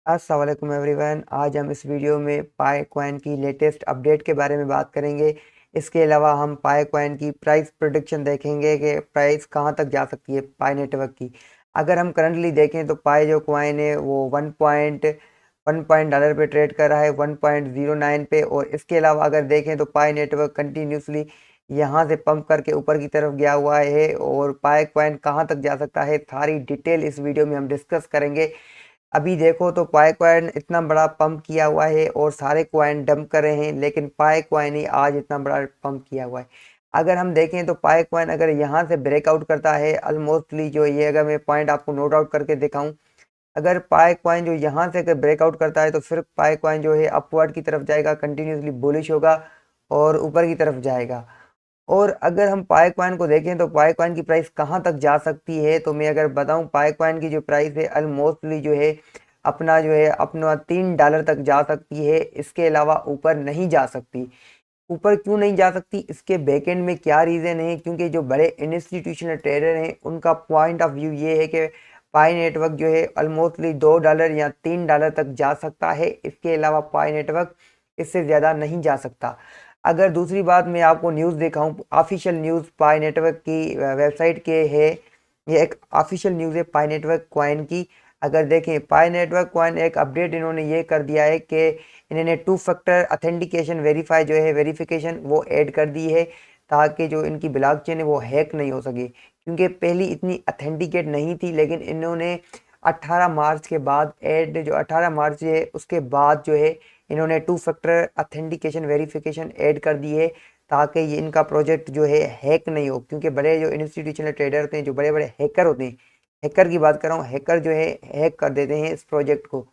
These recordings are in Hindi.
अस्सलाम वालेकुम एवरीवन। आज हम इस वीडियो में पाई कॉइन की लेटेस्ट अपडेट के बारे में बात करेंगे। इसके अलावा हम पाई कॉइन की प्राइस प्रेडिक्शन देखेंगे कि प्राइस कहां तक जा सकती है पाई नेटवर्क की। अगर हम करंटली देखें तो पाई जो कॉइन है वो 1 पॉइंट डॉलर पे ट्रेड कर रहा है, 1.09 पे। और इसके अलावा अगर देखें तो पाई नेटवर्क कंटिन्यूसली यहाँ से पंप करके ऊपर की तरफ गया हुआ है। और पाई कॉइन कहाँ तक जा सकता है, सारी डिटेल इस वीडियो में हम डिस्कस करेंगे। अभी देखो तो पाई कॉइन इतना बड़ा पंप किया हुआ है और सारे कॉइन डंप कर रहे हैं, लेकिन पाई कॉइन ही आज इतना बड़ा पंप किया हुआ है। अगर हम देखें तो पाई कॉइन अगर यहाँ से ब्रेकआउट करता है ऑलमोस्टली, जो ये अगर मैं पॉइंट आपको नोट आउट करके दिखाऊं, अगर पाई कॉइन जो यहाँ से अगर ब्रेकआउट करता है तो फिर पाई कॉइन जो है अपवर्ड की तरफ जाएगा, कंटिन्यूसली बुलिश होगा और ऊपर की तरफ जाएगा। और अगर हम पाई कॉइन को देखें तो पाई कॉइन की प्राइस कहाँ तक जा सकती है, तो मैं अगर बताऊं पाई कॉइन की जो प्राइस है ऑलमोस्टली जो है अपना $3 तक जा सकती है। इसके अलावा ऊपर नहीं जा सकती। ऊपर क्यों नहीं जा सकती, इसके बैकएंड में क्या रीज़न है? क्योंकि जो बड़े इंस्टीट्यूशनल ट्रेडर हैं उनका पॉइंट ऑफ व्यू ये है कि पाई नेटवर्क जो है ऑलमोस्टली $2 या $3 तक जा सकता है। इसके अलावा पाई नेटवर्क इससे ज़्यादा नहीं जा सकता। अगर दूसरी बात मैं आपको न्यूज़ दिखाऊं, ऑफिशियल न्यूज़ पाई नेटवर्क की वेबसाइट के है, ये एक ऑफिशियल न्यूज़ है पाई नेटवर्क कॉइन की। अगर देखें पाई नेटवर्क कॉइन एक अपडेट इन्होंने ये कर दिया है कि इन्होंने 2 फैक्टर अथेंटिकेशन वेरीफाई जो है वेरिफिकेशन वो ऐड कर दी है, ताकि जो इनकी ब्लॉकचेन है वो हैक नहीं हो सके। क्योंकि पहली इतनी अथेंटिकेट नहीं थी, लेकिन इन्होंने 18 मार्च के बाद ऐड, जो 18 मार्च है उसके बाद जो है इन्होंने 2 फैक्टर अथेंटिकेशन वेरिफिकेशन ऐड कर दी है, ताकि ये इनका प्रोजेक्ट जो है हैक नहीं हो। क्योंकि बड़े जो इंस्टीट्यूशनल ट्रेडर होते हैं, जो बड़े बड़े हैकर होते हैं, हैकर की बात कर रहा हूँ, हैकर जो है हैक कर देते हैं इस प्रोजेक्ट को।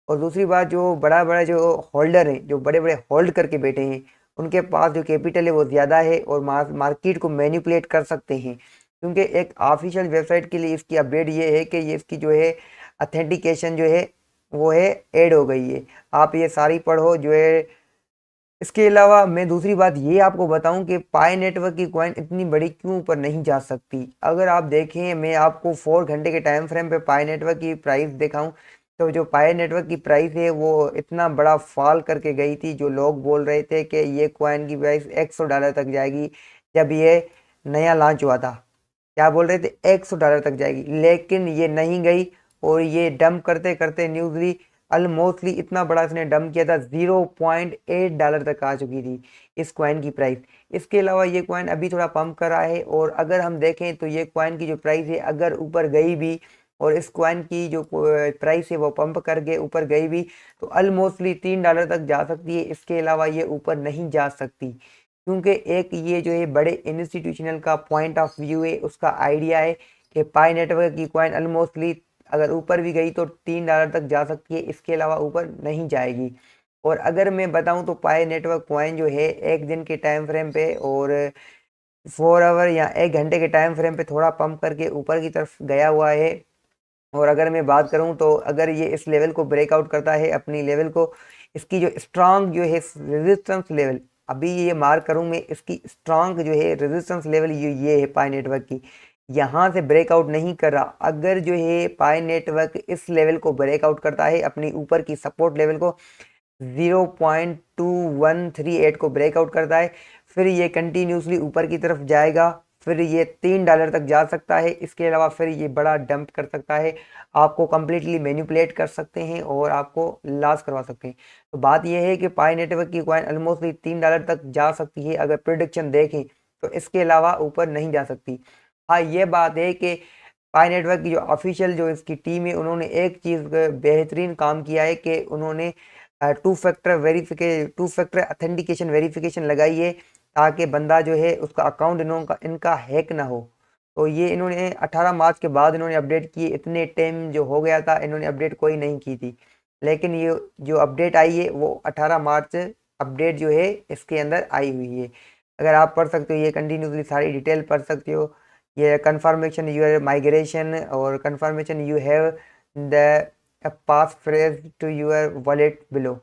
और दूसरी बात, जो बड़ा बड़ा जो होल्डर हैं, जो बड़े बड़े होल्ड करके बैठे हैं, उनके पास जो कैपिटल है वो ज़्यादा है और मार्केट को मैनिपुलेट कर सकते हैं। क्योंकि एक ऑफिशियल वेबसाइट के लिए इसकी अपडेट ये है कि ये इसकी जो है अथेंटिकेशन जो है वो है ऐड हो गई है। आप ये सारी पढ़ो जो है। इसके अलावा मैं दूसरी बात ये आपको बताऊं कि पाई नेटवर्क की कॉइन इतनी बड़ी क्यों ऊपर नहीं जा सकती। अगर आप देखें, मैं आपको 4 घंटे के टाइम फ्रेम पे पाई नेटवर्क की प्राइस दिखाऊं, तो जो पाई नेटवर्क की प्राइस है वो इतना बड़ा फॉल करके गई थी। जो लोग बोल रहे थे कि ये कॉइन की प्राइस $100 तक जाएगी, जब ये नया लॉन्च हुआ था, क्या बोल रहे थे, $100 तक जाएगी, लेकिन ये नहीं गई। और ये डंप करते करते न्यूजली ऑलमोस्टली इतना बड़ा इसने डंप किया था, $0.8 तक आ चुकी थी इस कॉइन की प्राइस। इसके अलावा ये कॉइन अभी थोड़ा पंप कर रहा है। और अगर हम देखें तो ये कॉइन की जो प्राइस है अगर ऊपर गई भी, और इस कॉइन की जो प्राइस है वो पंप करके ऊपर गई भी, तो ऑलमोस्टली $3 तक जा सकती है। इसके अलावा ये ऊपर नहीं जा सकती। क्योंकि एक ये जो है बड़े इंस्टीट्यूशनल का पॉइंट ऑफ व्यू है, उसका आइडिया है कि पाई नेटवर्क की कॉइन ऑलमोस्टली अगर ऊपर भी गई तो $3 तक जा सकती है, इसके अलावा ऊपर नहीं जाएगी। और अगर मैं बताऊं तो पाई नेटवर्क कॉइन जो है एक दिन के टाइम फ्रेम पे और 4 आवर या 1 घंटे के टाइम फ्रेम पे थोड़ा पंप करके ऊपर की तरफ गया हुआ है। और अगर मैं बात करूं तो अगर ये इस लेवल को ब्रेकआउट करता है, अपनी लेवल को, इसकी जो स्ट्रांग जो है रेजिस्टेंस लेवल, अभी ये मार्क करूं मैं, इसकी स्ट्रांग जो है रेजिस्टेंस लेवल ये है पाई नेटवर्क की, यहाँ से ब्रेकआउट नहीं कर रहा। अगर जो है पाई नेटवर्क इस लेवल को ब्रेकआउट करता है, अपनी ऊपर की सपोर्ट लेवल को 0.2138 को ब्रेकआउट करता है, फिर ये कंटिन्यूसली ऊपर की तरफ जाएगा, फिर ये $3 तक जा सकता है। इसके अलावा फिर ये बड़ा डंप कर सकता है, आपको कंप्लीटली मैनिपुलेट कर सकते हैं और आपको लॉस करवा सकते हैं। तो बात यह है कि पाई नेटवर्क की कॉइन ऑलमोस्टली $3 तक जा सकती है अगर प्रिडिक्शन देखें तो। इसके अलावा ऊपर नहीं जा सकती। हाँ, ये बात है कि पाई नेटवर्क की जो ऑफिशियल जो इसकी टीम है, उन्होंने एक चीज़ बेहतरीन काम किया है कि उन्होंने 2 फैक्टर अथेंटिकेशन वेरिफिकेशन लगाई है, ताकि बंदा जो है उसका अकाउंट इनका हैक ना हो। तो ये इन्होंने 18 मार्च के बाद इन्होंने अपडेट की। इतने टाइम जो हो गया था इन्होंने अपडेट कोई नहीं की थी, लेकिन ये जो अपडेट आई है वो 18 मार्च अपडेट जो है इसके अंदर आई हुई है। अगर आप पढ़ सकते हो, ये कंटिन्यूसली सारी डिटेल पढ़ सकते हो। ये कंफर्मेशन यूर माइग्रेशन और confirmation you have the pass phrase to your wallet below.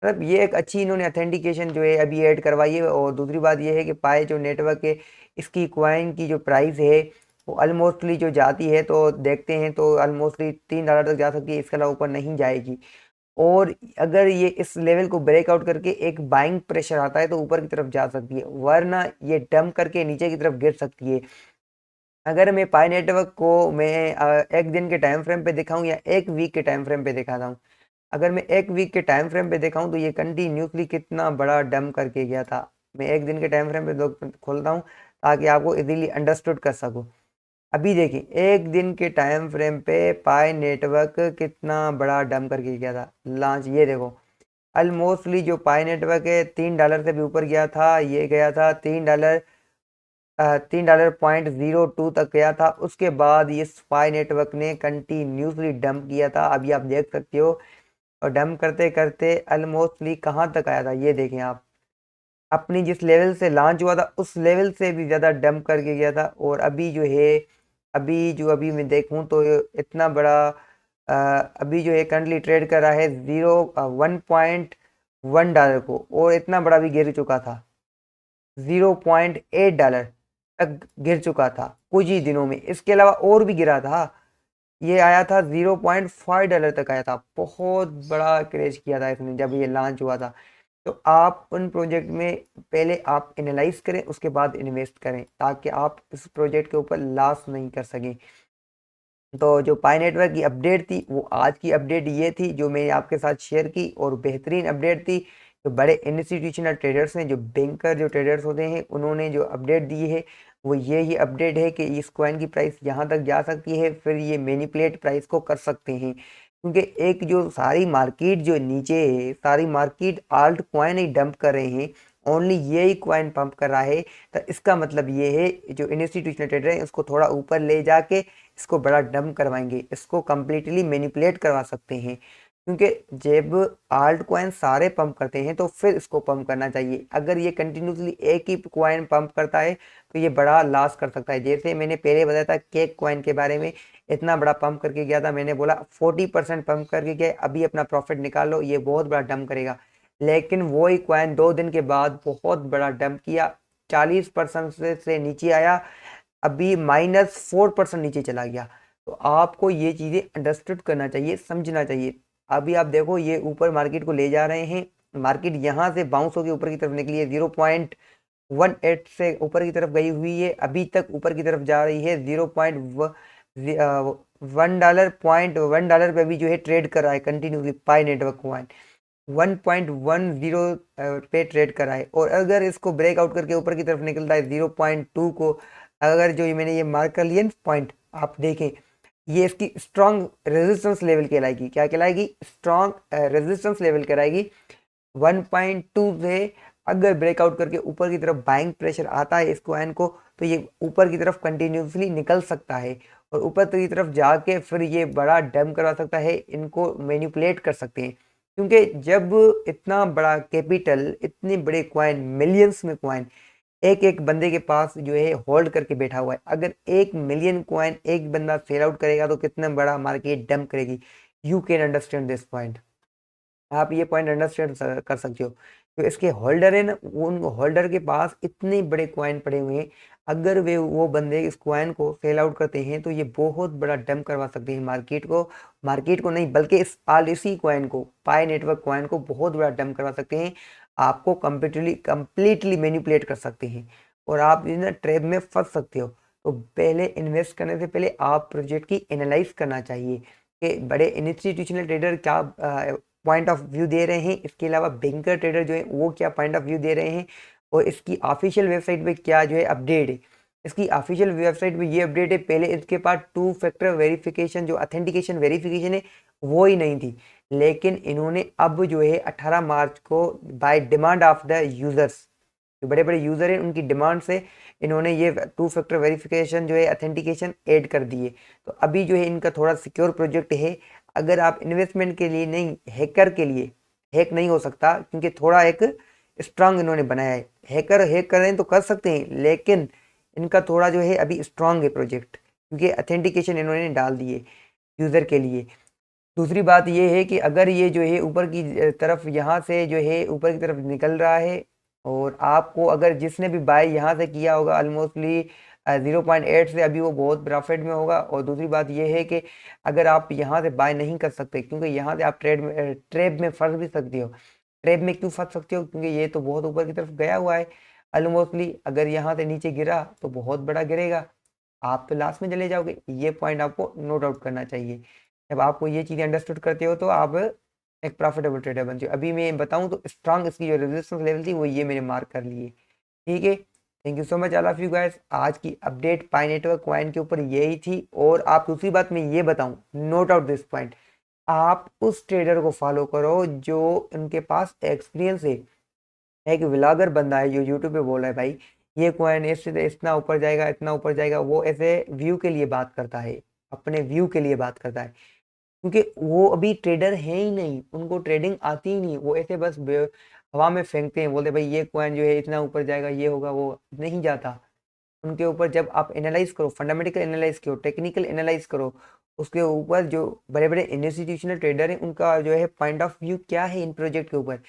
मतलब ये एक अच्छी इन्होंने अथेंटिकेशन जो है अभी ऐड करवाई है। और दूसरी बात ये है कि पाए जो नेटवर्क है, इसकी कॉइन की जो प्राइस है वो ऑलमोस्टली जो जाती है तो देखते हैं तो ऑलमोस्टली $3 तक जा सकती है, इसके अलावा ऊपर नहीं जाएगी। और अगर ये इस लेवल को ब्रेकआउट करके एक बाइंग प्रेशर आता है तो ऊपर की तरफ जा सकती है, वरना ये डंप करके नीचे की तरफ गिर सकती है। अगर मैं पाई नेटवर्क को मैं एक दिन के टाइम फ्रेम पे दिखाऊं या एक वीक के टाइम फ्रेम पे दिखाता हूं, अगर मैं एक वीक के टाइम फ्रेम पे दिखाऊं तो ये कंटिन्यूसली कितना बड़ा डंप करके गया था। मैं एक दिन के टाइम फ्रेम पे खोलता हूं ताकि आपको इजीली अंडरस्टूड कर सकूं। अभी देखिए एक दिन के टाइम फ्रेम पे पाई नेटवर्क कितना बड़ा डंप करके गया था लॉन्च, ये देखो ऑलमोस्टली जो पाई नेटवर्क है $3 से भी ऊपर गया था, ये गया था $3.02 तक गया था। उसके बाद ये स्पाई नेटवर्क ने कंटिन्यूसली डंप किया था, अभी आप देख सकते हो। और डंप करते करते ऑलमोस्टली कहाँ तक आया था ये देखें आप, अपनी जिस लेवल से लॉन्च हुआ था उस लेवल से भी ज़्यादा डंप करके गया था। और अभी जो है अभी मैं देखूं तो इतना बड़ा अभी जो है करंटली ट्रेड कर रहा है 1.1 को, और इतना बड़ा भी गिर चुका था, $0.8 तक गिर चुका था कुछ ही दिनों में। इसके अलावा और भी गिरा था, ये आया था $0.5 तक आया था। बहुत बड़ा क्रैश किया था इसने जब ये लॉन्च हुआ था। तो आप उन प्रोजेक्ट में पहले आप एनालाइज करें, उसके बाद इन्वेस्ट करें, ताकि आप इस प्रोजेक्ट के ऊपर लॉस नहीं कर सकें। तो जो पाई नेटवर्क की अपडेट थी वो आज की अपडेट ये थी जो मैंने आपके साथ शेयर की, और बेहतरीन अपडेट थी। जो बड़े इंस्टीट्यूशनल ट्रेडर्स हैं, जो बैंकर जो ट्रेडर्स होते हैं, उन्होंने जो अपडेट दी है वो ये ही अपडेट है कि इस कॉइन की प्राइस यहाँ तक जा सकती है, फिर ये मैनिपुलेट प्राइस को कर सकते हैं। क्योंकि एक जो सारी मार्केट जो नीचे है, सारी मार्केट आल्ट कॉइन ही डंप कर रहे हैं, ओनली ये ही कॉइन पंप कर रहा है। तो इसका मतलब ये है जो इंस्टीट्यूशनल ट्रेडर है उसको थोड़ा ऊपर ले जाके इसको बड़ा डंप करवाएंगे, इसको कम्प्लीटली मैनिपुलेट करवा सकते हैं। क्योंकि जब आल्ट कॉइन सारे पंप करते हैं तो फिर इसको पंप करना चाहिए। अगर ये कंटिन्यूसली एक ही कॉइन पंप करता है तो ये बड़ा लॉस कर सकता है। जैसे मैंने पहले बताया था केक कॉइन के बारे में, इतना बड़ा पंप करके गया था, मैंने बोला 40% पंप करके गया, अभी अपना प्रॉफिट निकाल लो, ये बहुत बड़ा डंप करेगा। लेकिन वो ही कॉइन 2 दिन के बाद बहुत बड़ा डंप किया, 40% से नीचे आया, अभी -4% नीचे चला गया। तो आपको ये चीज़ें अंडरस्टूड करना चाहिए, समझना चाहिए। अभी आप देखो ये ऊपर मार्केट को ले जा रहे हैं, मार्केट यहाँ से बाउंस होकर ऊपर की तरफ निकली है, 0.18 से ऊपर की तरफ गई हुई है, अभी तक ऊपर की तरफ जा रही है। $1 पे भी जो है ट्रेड कर रहा है कंटिन्यूसली पाई नेटवर्क कॉइन, 1.10 पे ट्रेड करा है। और अगर इसको ब्रेकआउट करके ऊपर की तरफ निकलता है 0.2 को, अगर जो मैंने ये मार्क कर लिया पॉइंट आप देखें, ये इसकी स्ट्रॉन्ग रेजिस्टेंस लेवल कहलाएगी। क्या कहलाएगी? स्ट्रॉन्ग रेजिस्टेंस लेवल कहलाएगी। 1.2 से अगर ब्रेकआउट करके ऊपर की तरफ बाइंग प्रेशर आता है इस कॉइन को, तो ये ऊपर की तरफ कंटिन्यूसली निकल सकता है, और ऊपर की तरफ जाके फिर ये बड़ा डंप करवा सकता है, इनको मैनिपुलेट कर सकते हैं। क्योंकि जब इतना बड़ा कैपिटल, इतने बड़े कॉइन, मिलियंस में कॉइन एक एक बंदे के पास जो है होल्ड करके बैठा हुआ है, अगर 1 मिलियन कॉइन एक बंदा सेल आउट करेगा तो कितना बड़ा मार्केट डंप करेगी। You can understand this point, आप ये पॉइंट अंडरस्टैंड कर सकते हो। तो इसके होल्डर है ना, उन होल्डर के पास इतने बड़े कॉइन पड़े हुए हैं, अगर वे वो बंदे इस कॉइन को सेल आउट करते हैं तो ये बहुत बड़ा डंप करवा सकते हैं मार्केट को नहीं बल्कि इसी कॉइन को, पाई नेटवर्क कॉइन को बहुत बड़ा डंप करवा सकते हैं। आपको कंप्लीटली मैनिपुलेट कर सकते हैं, और आप इस ट्रैप में फंस सकते हो। तो पहले इन्वेस्ट करने से पहले आप प्रोजेक्ट की एनालाइज करना चाहिए कि बड़े इंस्टीट्यूशनल ट्रेडर क्या पॉइंट ऑफ व्यू दे रहे हैं, इसके अलावा बैंकर ट्रेडर जो है वो क्या पॉइंट ऑफ व्यू दे रहे हैं, और इसकी ऑफिशियल वेबसाइट पे क्या जो है अपडेट है। इसकी ऑफिशियल वेबसाइट पे ये अपडेट है, पहले इसके पास 2 फैक्टर वेरिफिकेशन जो अथेंटिकेशन वेरिफिकेशन है वो ही नहीं थी, लेकिन इन्होंने अब जो है 18 मार्च को by demand of the users, जो बड़े बड़े यूजर हैं उनकी डिमांड से इन्होंने ये 2 फैक्टर वेरिफिकेशन जो है अथेंटिकेशन ऐड कर दिए। तो अभी जो है इनका थोड़ा सिक्योर प्रोजेक्ट है। अगर आप इन्वेस्टमेंट के लिए नहीं, हैकर के लिए, हैक नहीं हो सकता क्योंकि थोड़ा एक स्ट्रांग इन्होंने बनाया है। हैकर हैक करें तो कर सकते हैं, लेकिन इनका थोड़ा जो है अभी स्ट्रांग है प्रोजेक्ट, क्योंकि अथेंटिकेशन इन्होंने डाल दिए यूज़र के लिए। दूसरी बात ये है कि अगर ये जो है ऊपर की तरफ, यहाँ से जो है ऊपर की तरफ निकल रहा है, और आपको अगर जिसने भी बाय यहाँ से किया होगा ऑलमोस्टली 0.8 से अभी वो बहुत प्रॉफिट में होगा। और दूसरी बात ये है कि अगर आप यहाँ से बाय नहीं कर सकते, क्योंकि यहाँ से आप ट्रेप में फंस भी सकती हो। ट्रेप में क्यों फंस सकते हो? क्योंकि ये तो बहुत ऊपर की तरफ गया हुआ है ऑलमोस्टली। अगर यहाँ से नीचे गिरा तो बहुत बड़ा गिरेगा, आप तो लास्ट में चले जाओगे। ये पॉइंट आपको नोट आउट करना चाहिए। जब आपको ये चीज़ें अंडरस्टूड करते हो तो आप एक प्रॉफिटेबल ट्रेडर बनते हो। अभी मैं बताऊं तो स्ट्रांग इसकी जो रेजिस्टेंस लेवल थी वो ये मैंने मार्क कर लिए। ठीक है, thank you so much all of you guys. आज की अपडेट पाई नेटवर्क कॉइन के ऊपर यही थी। और आप दूसरी बात मैं ये बताऊं, नोट आउट दिस पॉइंट, आप उस ट्रेडर को फॉलो करो जो उनके पास एक्सपीरियंस है। एक व्लॉगर बंदा है जो यूट्यूब पे बोल रहा है भाई ये कॉइन इससे इतना ऊपर जाएगा, इतना ऊपर जाएगा, वो ऐसे व्यू के लिए बात करता है, अपने व्यू के लिए बात करता है। क्योंकि वो अभी ट्रेडर है ही नहीं, उनको ट्रेडिंग आती ही नहीं, वो ऐसे बस हवा में फेंकते हैं, बोलते भाई ये कॉइन जो है इतना ऊपर जाएगा, ये होगा, वो नहीं जाता। उनके ऊपर जब आप एनालाइज करो, फंडामेंटल एनालाइज करो, टेक्निकल एनालाइज करो, उसके ऊपर जो बड़े बड़े इंस्टीट्यूशनल ट्रेडर हैं उनका जो है पॉइंट ऑफ व्यू क्या है इन प्रोजेक्ट के ऊपर,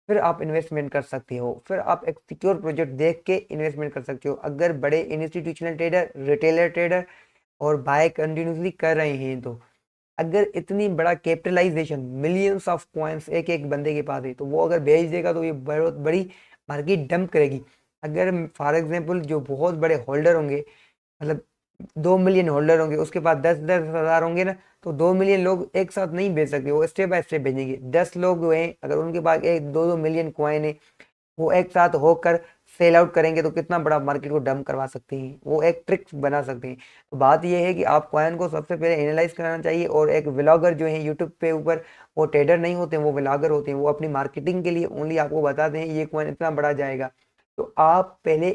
फिर आप इन्वेस्टमेंट कर सकते हो। फिर आप एक सिक्योर प्रोजेक्ट देख के इन्वेस्टमेंट कर सकते हो। अगर बड़े इंस्टीट्यूशनल ट्रेडर, रिटेलर ट्रेडर और बाय कंटिन्यूसली कर रहे हैं, तो अगर इतनी बड़ा कैपिटलाइजेशन मिलियंस ऑफ कॉइन्स एक एक बंदे के पास है, तो वो अगर भेज देगा तो ये बहुत बड़ी मार्केट डंप करेगी। अगर फॉर एग्जांपल जो बहुत बड़े होल्डर होंगे, मतलब 2 मिलियन होल्डर होंगे, उसके पास 10-10 हज़ार होंगे ना, तो 2 मिलियन लोग एक साथ नहीं भेज सकते, वो स्टेप बाय स्टेप भेजेंगे। 10 लोग हैं अगर उनके पास एक 2-2 मिलियन कॉइन है, वो एक साथ होकर सेल आउट करेंगे तो कितना बड़ा मार्केट को डंप करवा सकते हैं, वो एक ट्रिक बना सकते हैं। तो बात ये है कि आप कॉइन को सबसे पहले एनालाइज करना चाहिए। और एक व्लॉगर जो है यूट्यूब पे ऊपर, वो ट्रेडर नहीं होते हैं, वो व्लॉगर होते हैं, वो अपनी मार्केटिंग के लिए ओनली आपको बताते हैं ये कॉइन इतना बड़ा जाएगा। तो आप पहले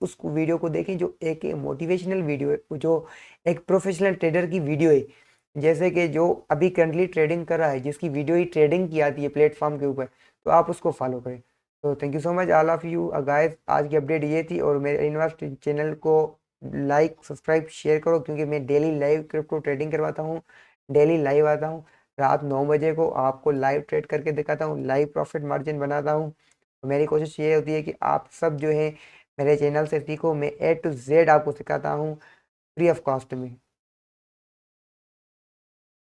उस वीडियो को देखें जो एक मोटिवेशनल वीडियो है, जो एक प्रोफेशनल ट्रेडर की वीडियो है, जैसे कि जो अभी करंटली ट्रेडिंग कर रहा है, जिसकी वीडियो ही ट्रेडिंग की आती है प्लेटफॉर्म के ऊपर, तो आप उसको फॉलो करें। तो thank you so much all of you guys. आज की अपडेट ये थी। और मेरे इन्वेस्ट चैनल को लाइक, सब्सक्राइब, शेयर करो, क्योंकि मैं डेली लाइव क्रिप्टो ट्रेडिंग करवाता हूँ, डेली लाइव आता हूँ रात 9 बजे को, आपको लाइव ट्रेड करके दिखाता हूँ, लाइव प्रॉफिट मार्जिन बनाता हूँ। तो मेरी कोशिश ये होती है कि आप सब जो है मेरे चैनल से सीखो। मैं A to Z आपको सिखाता हूँ फ्री ऑफ कॉस्ट में।